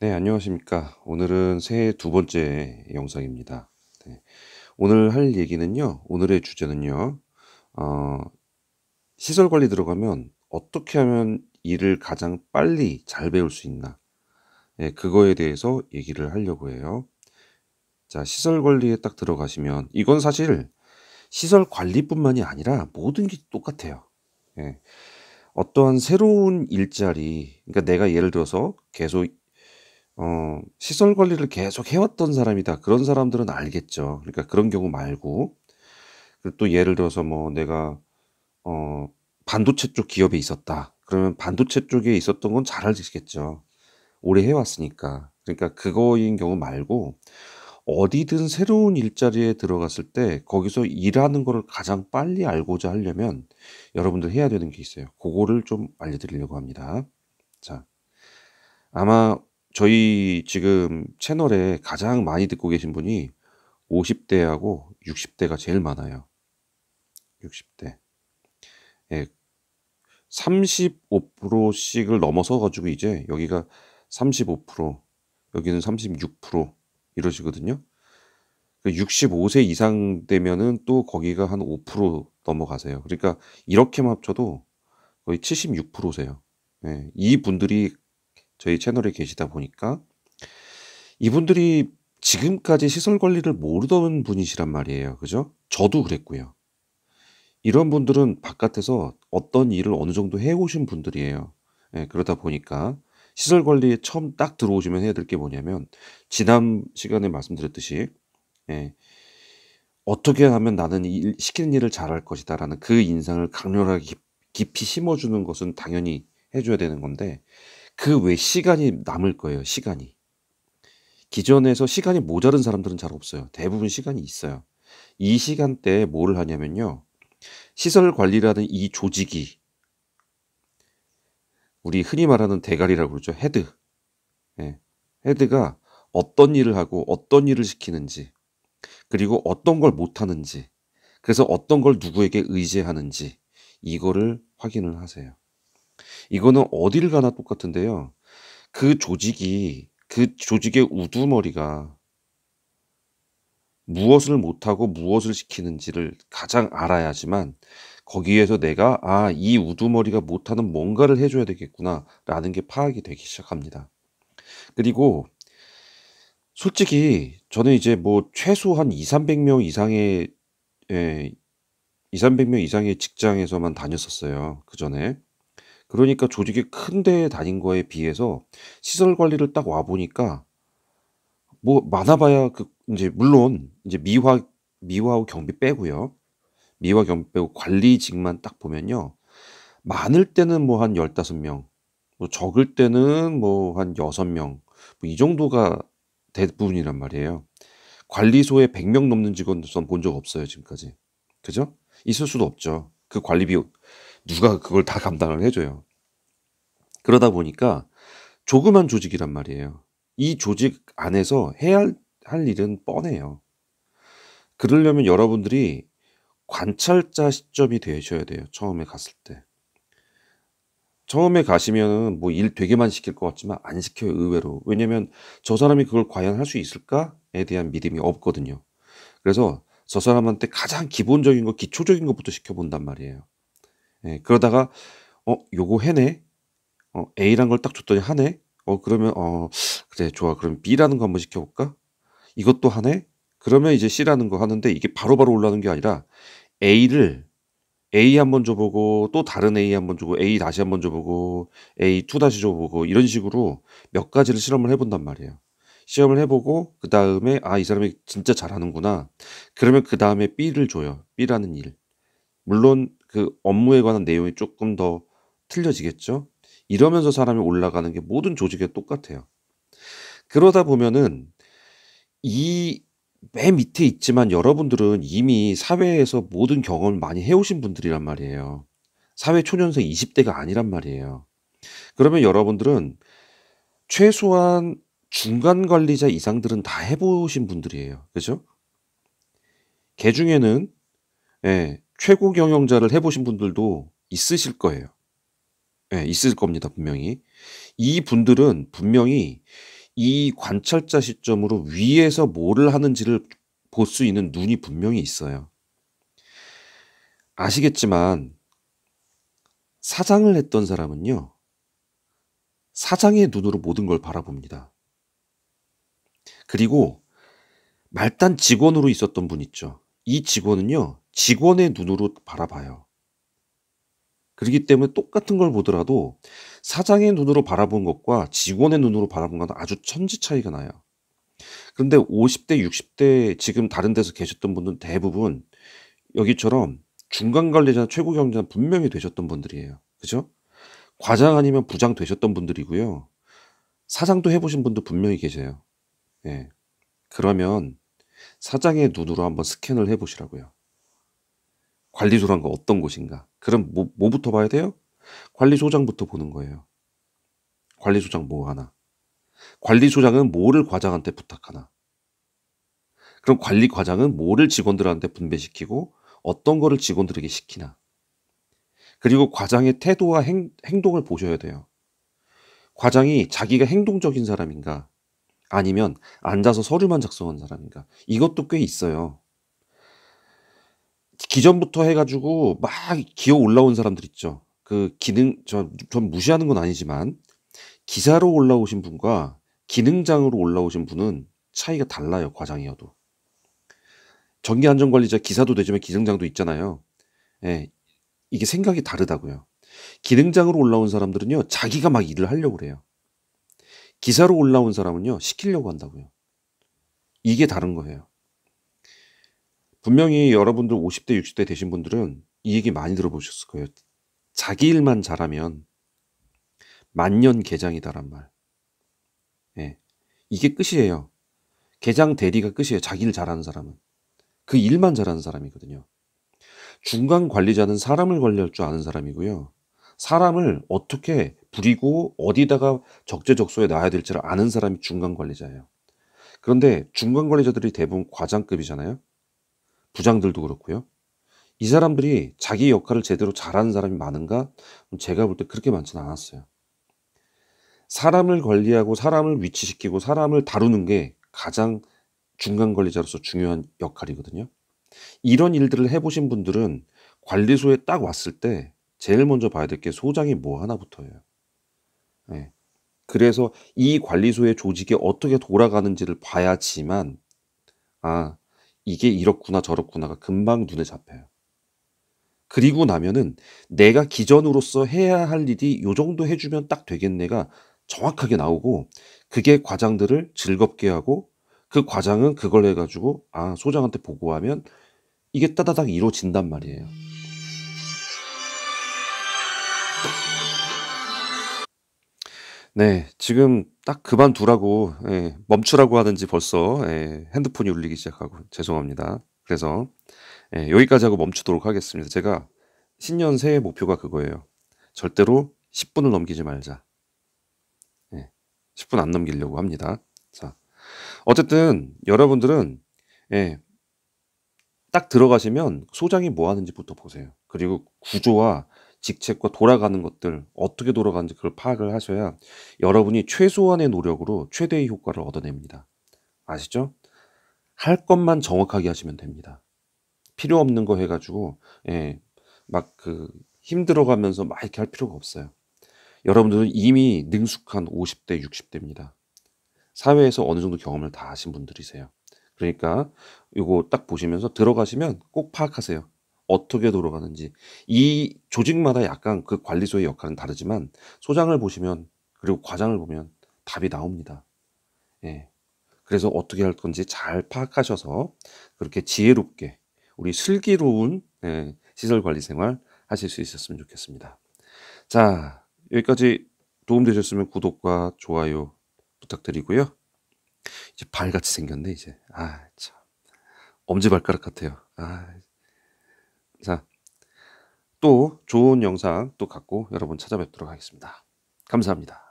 네, 안녕하십니까. 오늘은 새해 두 번째 영상입니다. 네. 오늘 할 얘기는요, 오늘의 주제는요, 어, 시설 관리 들어가면 어떻게 하면 일을 가장 빨리 잘 배울 수 있나? 예, 그거에 대해서 얘기를 하려고 해요. 자, 시설 관리에 딱 들어가시면, 이건 사실 시설 관리뿐만이 아니라 모든 게 똑같아요. 예, 어떠한 새로운 일자리, 그러니까 내가 예를 들어서 계속 시설 관리를 계속 해왔던 사람이다. 그런 사람들은 알겠죠. 그러니까 그런 경우 말고. 그리고 또 예를 들어서 뭐 내가 어 반도체 쪽 기업에 있었다. 그러면 반도체 쪽에 있었던 건 잘 아시겠죠. 오래 해왔으니까. 그러니까 그거인 경우 말고 어디든 새로운 일자리에 들어갔을 때 거기서 일하는 거를 가장 빨리 알고자 하려면 여러분들 해야 되는 게 있어요. 그거를 좀 알려드리려고 합니다. 자, 아마 저희 지금 채널에 가장 많이 듣고 계신 분이 50 대하고 60 대가 제일 많아요. 60 대. 예. 35% 씩을 넘어서 가지고 이제 여기가 35%, 여기는 36% 이러시거든요. 그 65세 이상 되면은 또 거기가 한 5% 넘어가세요. 그러니까 이렇게만 합쳐도 거의 76% 세요. 예. 이분들이 저희 채널에 계시다 보니까 이분들이 지금까지 시설 관리를 모르던 분이시란 말이에요. 그죠? 저도 그랬고요. 이런 분들은 바깥에서 어떤 일을 어느 정도 해 오신 분들이에요. 예, 그러다 보니까 시설 관리에 처음 딱 들어오시면 해야 될 게 뭐냐면 지난 시간에 말씀드렸듯이 예, '어떻게 하면 나는 이 일 시키는 일을 잘할 것이다.'라는 그 인상을 강렬하게 깊이 심어 주는 것은 당연히 해 줘야 되는 건데 그 외 시간이 남을 거예요, 시간이. 기존에서 시간이 모자른 사람들은 잘 없어요. 대부분 시간이 있어요. 이 시간대에 뭐를 하냐면요. 시설 관리라는 이 조직이 우리 흔히 말하는 대가리라고 그러죠. 헤드. 예. 헤드가 어떤 일을 하고 어떤 일을 시키는지 그리고 어떤 걸 못하는지 그래서 어떤 걸 누구에게 의지하는지 이거를 확인을 하세요. 이거는 어딜 가나 똑같은데요. 그 조직의 우두머리가 무엇을 못하고 무엇을 시키는지를 가장 알아야지만 거기에서 내가 '아 이 우두머리가 못하는 뭔가를 해 줘야 되겠구나.'라는 게 파악이 되기 시작합니다. 그리고 솔직히 저는 이제 뭐 최소한 2-300명 이상의 예 2-300명 이상의 직장에서만 다녔었어요 그전에. 그러니까 조직이 큰 데에 다닌 거에 비해서 시설 관리를 딱 와 보니까 뭐 많아 봐야 그 인제 물론 인제 미화하고 경비 빼고요. 미화 경비 빼고 관리직만 딱 보면요. 많을 때는 뭐 한 15 명, 뭐 적을 때는 뭐 한 6 명 뭐 이 정도가 대부분이란 말이에요. 관리소에 100명 넘는 직원 전 본 적 없어요 지금까지. 그죠? 있을 수도 없죠. 그 관리비 누가 그걸 다 감당을 해 줘요. 그러다 보니까 조그만 조직이란 말이에요. 이 조직 안에서 해야 할 일은 뻔해요. 그러려면 여러분들이 관찰자 시점이 되셔야 돼요 처음에 갔을 때. 처음에 가시면은 뭐 일 되게 많이 시킬 것 같지만 안 시켜요 의외로. 왜냐면 '저 사람이 그걸 과연 할 수 있을까?'에 대한 믿음이 없거든요. 그래서 저 사람한테 가장 기본적인 거 기초적인 것부터 시켜 본단 말이에요. 예 그러다가 '어 요거 해내. A란 걸 딱 줬더니 하네. 그러면 그래 좋아. 그럼 B라는 거 한번 시켜 볼까? 이것도 하네.' 그러면 이제 C라는 거 하는데 이게 바로바로 올라오는 게 아니라 A를 A 한번 줘 보고 또 다른 A 한번 줘 보고 A 다시 한번 줘 보고 A to 다시 줘 보고 이런 식으로 몇 가지를 실험을 해 본단 말이에요. 시험을 해 보고 그다음에 '아 이 사람이 진짜 잘하는구나.' 그러면 그다음에 B를 줘요, B라는 일. 물론 그 업무에 관한 내용이 쪼끔 더 틀려지겠죠. 이러면서 사람이 올라가는 게 모든 조직에 똑같아요. 그러다 보면은 이 맨 밑에 있지만 여러분들은 이미 사회에서 모든 경험을 많이 해 오신 분들이란 말이에요. 사회 초년생 20 대가 아니란 말이에요. 그러면 여러분들은 최소한 중간 관리자 이상들은 다 해 보신 분들이에요. 그죠? 개중에는 예 최고 경영자를 해 보신 분들도 있으실 거예요. 예 있을 겁니다 분명히. 이분들은 분명히 이 관찰자 시점으로 위에서 뭐를 하는지를 볼 수 있는 눈이 분명히 있어요. 아시겠지만 사장을 했던 사람은요. 사장의 눈으로 모든 걸 바라봅니다. 그리고 말단 직원으로 있었던 분 있죠. 이 직원은요. 직원의 눈으로 바라봐요. 그렇기 때문에 똑같은 걸 보더라도 사장의 눈으로 바라본 것과 직원의 눈으로 바라본 것은 아주 천지 차이가 나요. 그런데 50대, 60대 지금 다른 데서 계셨던 분들은 대부분 여기처럼 중간 관리자나 최고 경영자 분명히 되셨던 분들이에요. 그죠? 과장 아니면 부장 되셨던 분들이고요. 사장도 해 보신 분도 분명히 계세요. 예. 그러면 사장의 눈으로 한번 스캔을 해 보시라고요. 관리소란 건 어떤 곳인가? 그럼 뭐부터 봐야 돼요? 관리소장부터 보는 거예요. 관리소장 뭐 하나? 관리소장은 뭐를 과장한테 부탁하나? 그럼 관리과장은 뭐를 직원들한테 분배시키고 어떤 거를 직원들에게 시키나? 그리고 과장의 태도와 행동을 보셔야 돼요. 과장이 자기가 행동적인 사람인가? 아니면 앉아서 서류만 작성한 사람인가? 이것도 꽤 있어요. 기존부터 해가지고 막 기어 올라온 사람들 있죠. 그 전 무시하는 건 아니지만 기사로 올라오신 분과 기능장으로 올라오신 분은 차이가 달라요. 과장이어도. 전기안전관리자 기사도 되지만 기능장도 있잖아요. 예, 이게 생각이 다르다고요. 기능장으로 올라온 사람들은요. 자기가 막 일을 하려고 그래요. 기사로 올라온 사람은요. 시키려고 한다고요. 이게 다른 거예요. 분명히 여러분들 50대, 60대 되신 분들은 이 얘기 많이 들어보셨을 거예요. 자기 일만 잘하면 만년계장이다란 말. 예. 이게 끝이에요. 계장 대리가 끝이에요. 자기 일 잘하는 사람은. 그 일만 잘하는 사람이거든요. 중간 관리자는 사람을 관리할 줄 아는 사람이고요. 사람을 어떻게 부리고 어디다가 적재적소에 놔야 될지를 아는 사람이 중간 관리자예요. 그런데 중간 관리자들이 대부분 과장급이잖아요. 부장들도 그렇고요. 이 사람들이 자기 역할을 제대로 잘하는 사람이 많은가? 제가 볼 때 그렇게 많지는 않았어요. 사람을 관리하고 사람을 위치시키고 사람을 다루는 게 가장 중간 관리자로서 중요한 역할이거든요. 이런 일들을 해보신 분들은 관리소에 딱 왔을 때 제일 먼저 봐야 될 게 소장이 뭐 하나부터예요. 예. 그래서 이 관리소의 조직이 어떻게 돌아가는지를 봐야지만 아, 이게 이렇구나 저렇구나가 금방 눈에 잡혀요. 그리고 나면은 내가 기전으로서 해야 할 일이 요 정도 해주면 딱 되겠네가 정확하게 나오고 그게 과장들을 즐겁게 하고 그 과장은 그걸 해가지고 아, 소장한테 보고하면 이게 따다닥 이루어진단 말이에요. 네. 지금 딱 그만두라고 멈추라고 하는지 벌써 핸드폰이 울리기 시작하고 죄송합니다. 그래서 여기까지 하고 멈추도록 하겠습니다. 제가 신년 새해 목표가 그거예요. 절대로 10 분을 넘기지 말자. 10분 안 넘기려고 합니다. 자, 어쨌든 여러분들은 예 딱 들어가시면 소장이 뭐 하는지부터 보세요. 그리고 구조와 직책과 돌아가는 것들 어떻게 돌아가는지 그걸 파악을 하셔야 여러분이 최소한의 노력으로 최대의 효과를 얻어냅니다. 아시죠? 할 것만 정확하게 하시면 됩니다. 필요 없는 거 해가지고 막 힘들어가면서 막 이렇게 할 필요가 없어요. 여러분들은 이미 능숙한 50대, 60대입니다. 사회에서 어느 정도 경험을 다 하신 분들이세요. 그러니까 요거 딱 보시면서 들어가시면 꼭 파악하세요. 어떻게 돌아가는지. 이 조직마다 약간 그 관리소의 역할은 다르지만 소장을 보시면 그리고 과장을 보면 답이 나옵니다. 예. 그래서 어떻게 할 건지 잘 파악하셔서 그렇게 지혜롭게 우리 슬기로운 시설 관리 생활 하실 수 있었으면 좋겠습니다. 자, 여기까지 도움되셨으면 구독과 좋아요 부탁드리고요. 이제 발같이 생겼네 이제. 아 참. 엄지발가락 같아요. 아. 자, 또 좋은 영상 또 갖고 여러분 찾아뵙도록 하겠습니다. 감사합니다.